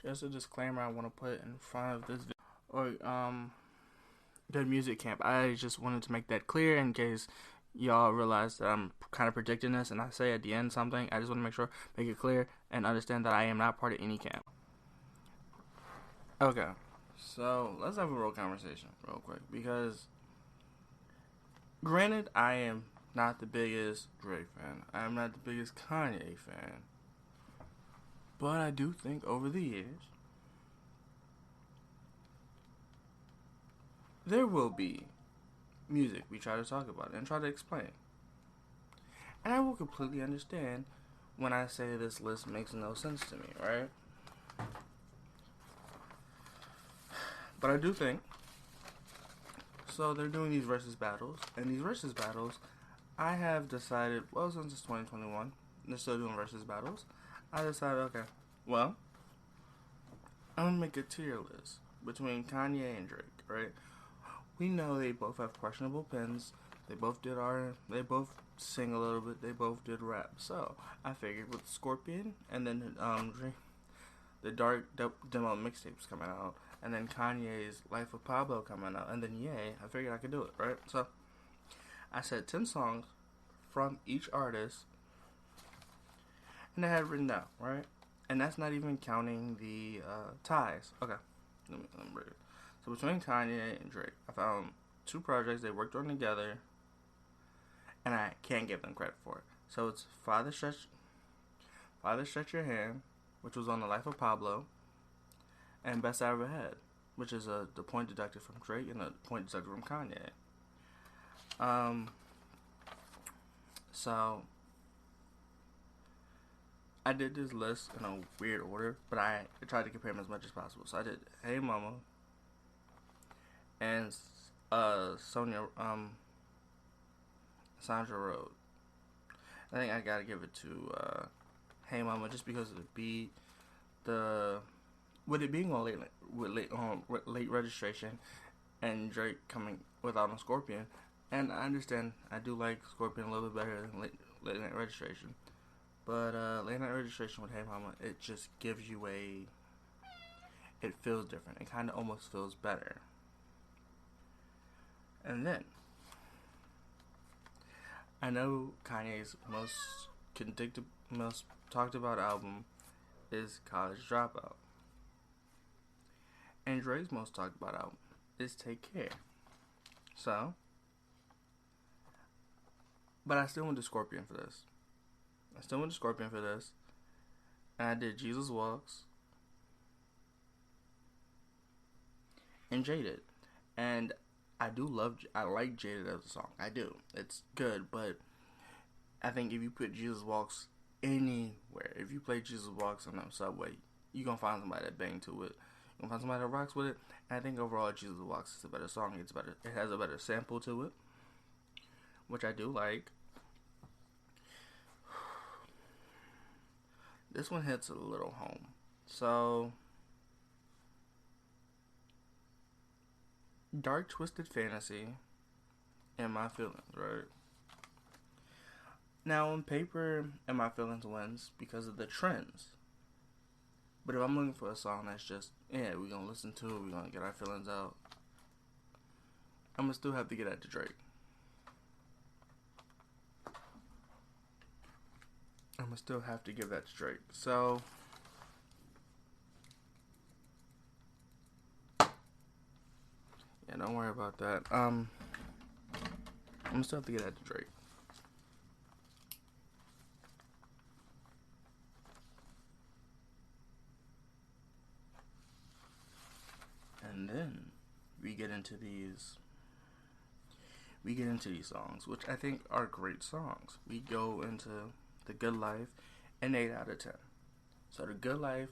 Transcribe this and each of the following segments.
Just a disclaimer I want to put in front of this video, or Good Music Camp. I just wanted to make that clear in case y'all realize that I'm kind of predicting this and I say at the end something. I just want to make it clear and understand that I am not part of any camp. Okay, so let's have a real conversation real quick, because granted, I am not the biggest Drake fan. I am not the biggest Kanye fan. But I do think over the years, there will be music we try to talk about and try to explain. And I will completely understand when I say this list makes no sense to me, right? But I do think, so they're doing these versus battles, and these versus battles, I have decided, well, since it's 2021, they're still doing versus battles, I decided, okay, well, I'm going to make a tier list between Kanye and Drake, right? We know they both have questionable pens, they both did art, they both sing a little bit, they both did rap, so I figured with Scorpion, and then Drake, the Dark Demo mixtapes coming out, and then Kanye's Life of Pablo coming out, and then Ye, I figured I could do it, right? So, I said 10 songs from each artist, and I had written down, right? And that's not even counting the ties. Okay, let me read it. So between Kanye and Drake, I found 2 projects they worked on together, and I can't give them credit for it. So it's Father Stretch Your Hand, which was on the Life of Pablo, and Best I Ever Had, which is the point deducted from Drake and the point deducted from Kanye. So I did this list in a weird order, but I tried to compare them as much as possible. So I did Hey Mama and Sandra Road. I think I gotta give it to Hey Mama just because of the beat, with it being on late registration, and Drake coming without a Scorpion. And I understand, I do like Scorpion a little bit better than late night registration. But late night registration with Hey Mama, it just gives you it feels different. It kind of almost feels better. And then, I know Kanye's most talked about album is College Dropout. And Drake's most talked about album is Take Care. So, but I still went to Scorpion for this. And I did Jesus Walks and Jaded. And I like Jaded as a song. I do. It's good, but I think if you put Jesus Walks anywhere, if you play Jesus Walks on the subway, you're going to find somebody that bang to it. You're going to find somebody that rocks with it. And I think overall Jesus Walks is a better song. It has a better sample to it, which I do like. This one hits a little home. So, Dark Twisted Fantasy and My Feelings, right? Now, on paper, and My Feelings wins because of the trends. But if I'm looking for a song that's just, yeah, we're going to listen to it, we're going to get our feelings out, I'm going to still have to get that to Drake. I'm going to still have to give that to Drake. So, yeah, don't worry about that. I'm going to still have to get that to Drake. And then we get into these songs, which I think are great songs. We go into The Good Life, an 8 out of 10. So The Good Life,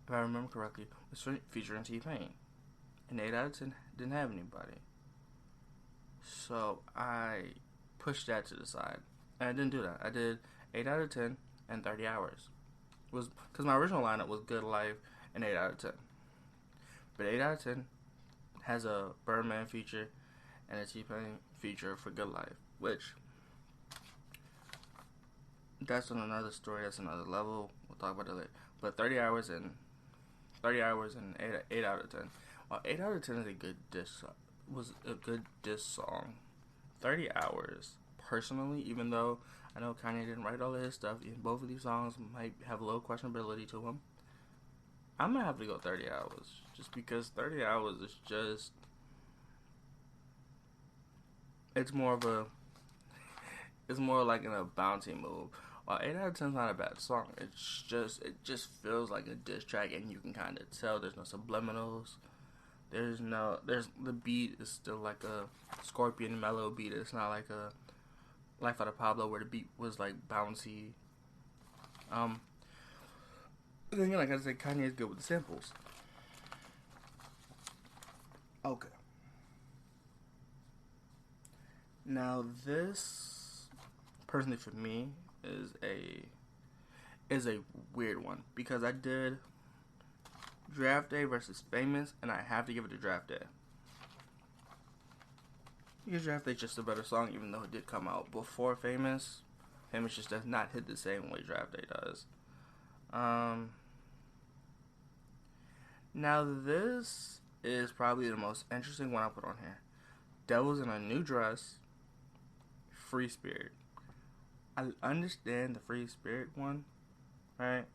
if I remember correctly, was featuring T-Pain. An 8 out of 10 didn't have anybody. So I pushed that to the side. And I didn't do that. I did 8 out of 10 and 30 hours. Because my original lineup was Good Life and 8 out of 10. But 8 out of 10 has a Birdman feature and a T-Pain feature for Good Life, which that's another story. That's another level. We'll talk about it later. But 30 hours and 8 out of 10. Well, 8 out of 10 is a good diss. Was a good diss song. 30 hours, personally, even though I know Kanye didn't write all of his stuff, and both of these songs might have low questionability to them. I'm gonna have to go 30 hours, just because 30 hours is just. It's more like in a bounty move. While 8 out of 10 is not a bad song, it just feels like a diss track, and you can kind of tell there's no subliminals. There's the beat is still like a Scorpion mellow beat. It's not like a Life Out of Pablo where the beat was like bouncy. Then again, like I said, Kanye is good with the samples. Okay. Now this, personally for me, is a weird one because I did Draft Day versus Famous, and I have to give it to Draft Day. Because Draft Day is just a better song, even though it did come out before Famous. Famous just does not hit the same way Draft Day does. Now this is probably the most interesting one I put on here. Devil's in a New Dress, Free Spirit. I understand the Free Spirit one, right?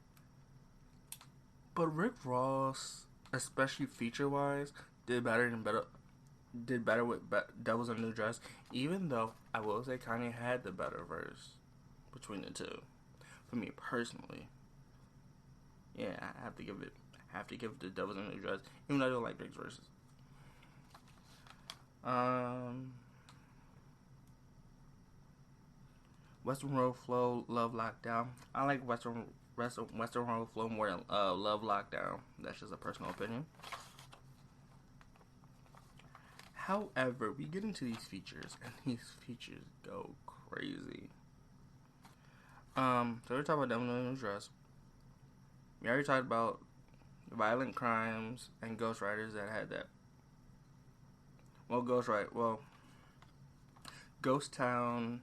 But Rick Ross, especially feature-wise, did better with Devil's in a New Dress. Even though I will say Kanye had the better verse between the two, for me personally. Yeah, I have to give it to Devil's in a New Dress, even though I don't like Rick's verses. Western Road Flow, Love Lockdown. I like Western Road Flow more than Love Lockdown. That's just a personal opinion. However, we get into these features, and these features go crazy. So we're talking about Devil in a New Dress. We already talked about Violent Crimes and Ghostwriters that had that. Ghost Town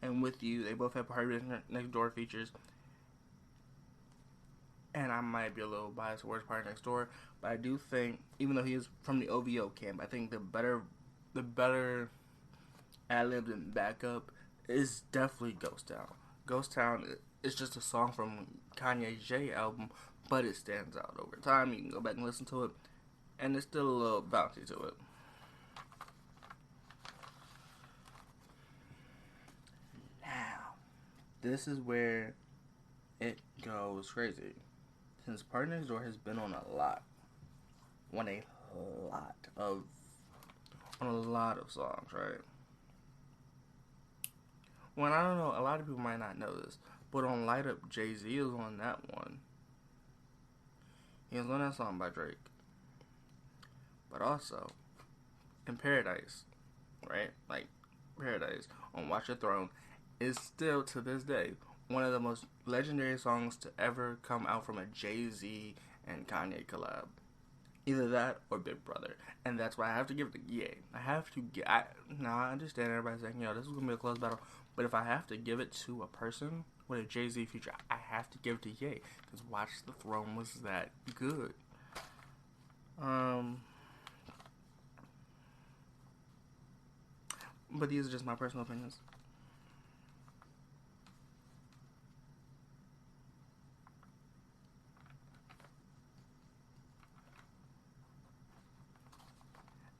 and With You, they both have Party Next Door features. And I might be a little biased towards Party Next Door, but I do think, even though he is from the OVO camp, I think the better ad-libbed and backup is definitely Ghost Town. Ghost Town is just a song from Kanye's J album, but it stands out over time. You can go back and listen to it, and there's still a little bouncy to it. Now, this is where it goes crazy. Since Party Next Door has been on a lot of songs, right? Well, I don't know, a lot of people might not know this, but on Light Up, Jay-Z is on that one. He was on that song by Drake. But also, in Paradise, right? Like, Paradise on Watch Your Throne is still, to this day, one of the most legendary songs to ever come out from a Jay-Z and Kanye collab. Either that or Big Brother. And that's why I have to give it to Ye. I understand everybody's saying, this is going to be a close battle. But if I have to give it to a person with a Jay-Z feature, I have to give it to Ye. Because Watch the Throne was that good. But these are just my personal opinions.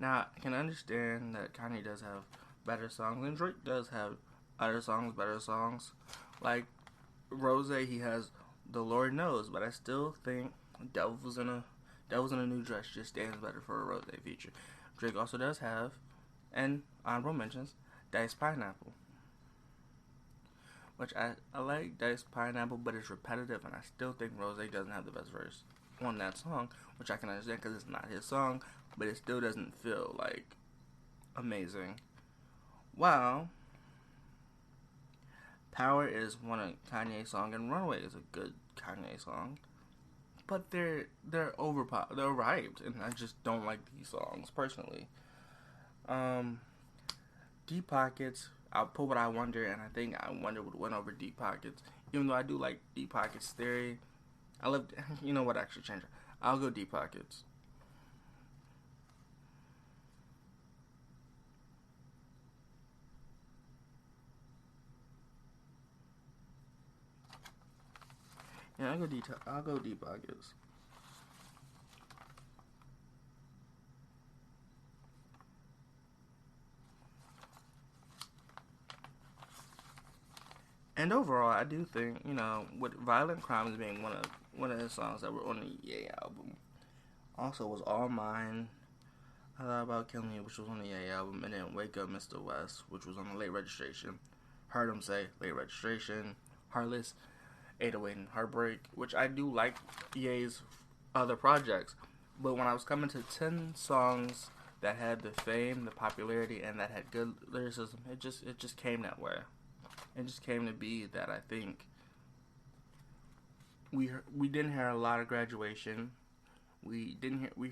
Now, I can understand that Kanye does have better songs, and Drake does have better songs. Like Rose, he has The Lord Knows, but I still think Devil's in a New Dress just stands better for a Rose feature. Drake also does have, and honorable mentions, Diced Pineapple. Which I like Diced Pineapple, but it's repetitive, and I still think Rose doesn't have the best verse on that song, which I can understand because it's not his song, but it still doesn't feel like amazing. Wow. Power is one of Kanye's songs, and Runaway is a good Kanye song, but they're overhyped, and I just don't like these songs personally. Deep Pockets, I'll put what I wonder, and I think I wonder would win over Deep Pockets. Even though I do like Deep Pockets theory, I love. You know what? Actually, change it. I'll go Deep Pockets. Yeah, I'll go Deep Pockets. And overall, I do think, with Violent Crimes being one of his songs that were on the Ye album, also was All Mine. I Thought About Killing You, which was on the Ye album, and then Wake Up Mr. West, which was on the Late Registration. Heard him say Late Registration, Heartless, 808 and Heartbreak, which I do like Ye's other projects. But when I was coming to 10 songs that had the fame, the popularity, and that had good lyricism, it just came that way. It just came to be that I think we didn't hear a lot of Graduation. We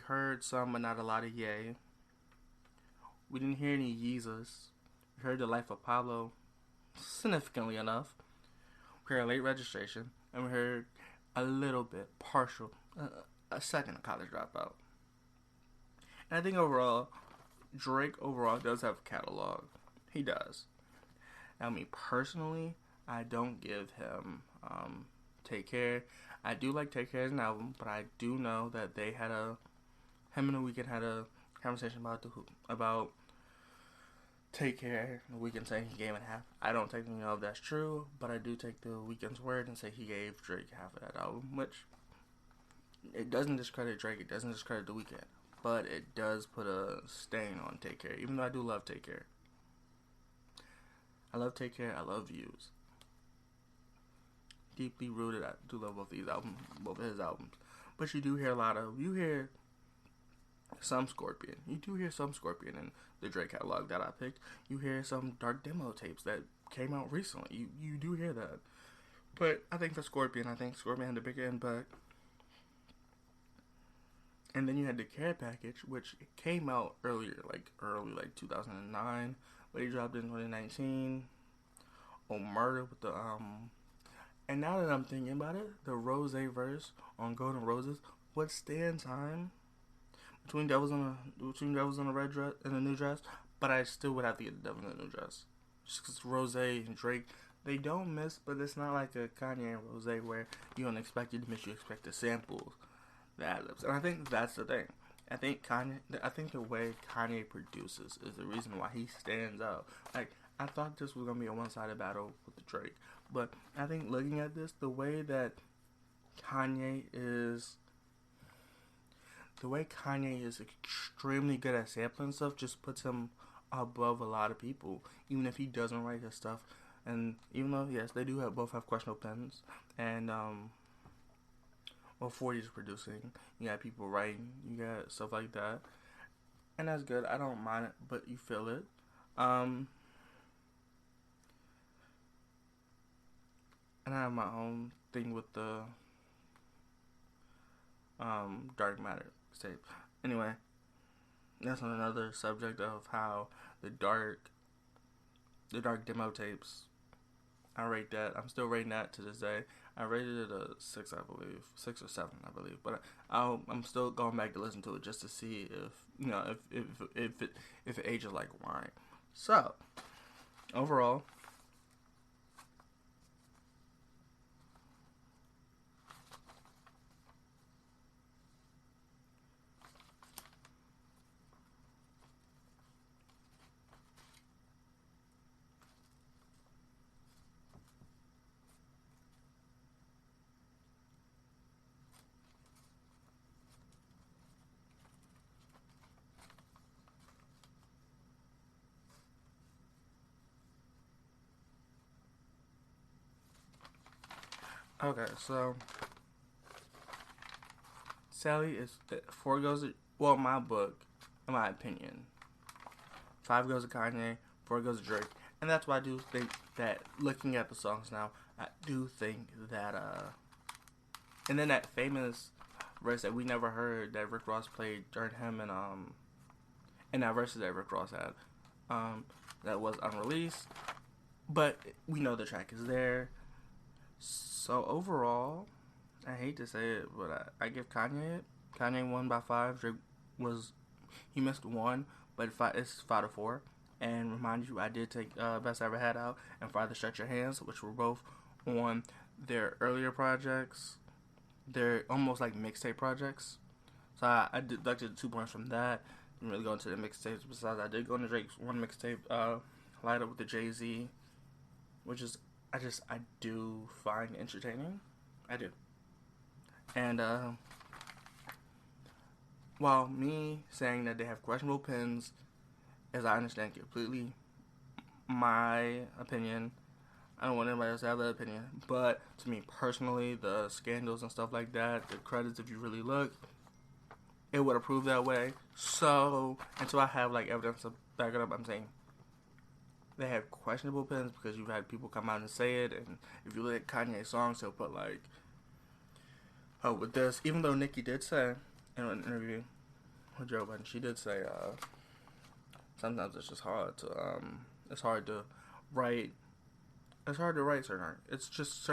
heard some, but not a lot of Ye. We didn't hear any Yeezus. We heard The Life of Pablo, significantly enough. We heard Late Registration, and we heard a little bit partial, a second of College Dropout. And I think overall, Drake overall does have a catalog. He does. Now, me personally, I don't give him Take Care. I do like Take Care as an album, but I do know that him and The Weeknd had a conversation about Take Care. The Weeknd saying he gave it half. I don't technically know if that's true, but I do take The Weeknd's word and say he gave Drake half of that album, which it doesn't discredit Drake, it doesn't discredit The Weeknd, but it does put a stain on Take Care, even though I do love Take Care. I love Take Care, I love Views. Deeply rooted, I do love both of his albums. But you hear some Scorpion. You do hear some Scorpion in the Drake catalog that I picked. You hear some dark demo tapes that came out recently. You do hear that. But I think Scorpion had the bigger impact. And then you had the Care Package, which came out early 2009, but he dropped in 2019. On Murder with the and now that I'm thinking about it, the Rose verse on Golden Roses would stand time between Devils on a red dress and a new dress, but I still would have to get the Devil in a new dress. Just because Rose and Drake, they don't miss, but it's not like a Kanye and Rose where you don't expect it to miss, you expect the samples, the ad-libs. And I think that's the thing. I think the way Kanye produces is the reason why he stands out. Like, I thought this was going to be a one-sided battle with Drake. But I think looking at this, the way Kanye is extremely good at sampling stuff just puts him above a lot of people, even if he doesn't write his stuff. And even though, yes, they do both have questionable pens, and 40 is producing, you got people writing, you got stuff like that, and that's good. I don't mind it, but you feel it. And I have my own thing with the Dark Matter tape. Anyway, that's on another subject of how the dark demo tapes, I rate that. I'm still rating that to this day. I rated it a 6, I believe, 6 or 7, I believe. But I'm still going back to listen to it just to see if it ages like wine. So overall, okay, so Sally is 4 goes to, well, my book, in my opinion, 5 goes to Kanye, 4 goes to Drake, and that's why I do think that looking at the songs now, I do think that and then that famous verse that we never heard that Rick Ross played during him and that verse that Rick Ross had, that was unreleased, but we know the track is there. So overall, I hate to say it, but I give Kanye it. Kanye won by 5. Drake he missed 1, but it's 5-4. And remind you, I did take Best I Ever Had out and Farther Stretch Your Hands, which were both on their earlier projects. They're almost like mixtape projects. So I deducted 2 points from that. Didn't really go into the mixtapes. Besides, I did go into Drake's one mixtape, Light Up with the Jay-Z, which is I do find entertaining. I do. And while me saying that they have questionable pens, as I understand completely my opinion, I don't want anybody else to have that opinion, but to me personally, the scandals and stuff like that, the credits, if you really look, it would approve that way. So until I have like evidence to back it up, I'm saying they have questionable pens because you've had people come out and say it. And if you look at Kanye's songs, he'll put like, oh, with this, even though Nicki did say in an interview with Joe Budden, she did say sometimes it's just hard to it's hard to write certain art. It's just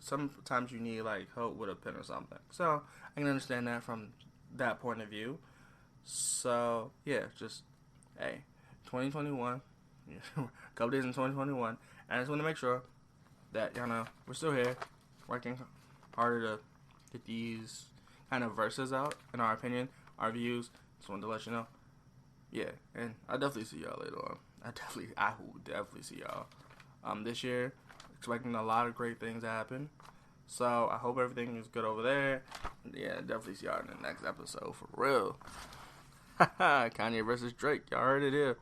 sometimes you need like help with a pen or something. So I can understand that from that point of view. So yeah, just hey, 2021, a couple days in 2021, and I just want to make sure that y'all know we're still here, working harder to get these kind of verses out. In our opinion, our views. Just wanted to let you know. Yeah, and I'll definitely see y'all later on. I will definitely see y'all this year. Expecting a lot of great things to happen. So I hope everything is good over there. Yeah, definitely see y'all in the next episode for real. Kanye versus Drake. Y'all heard it here.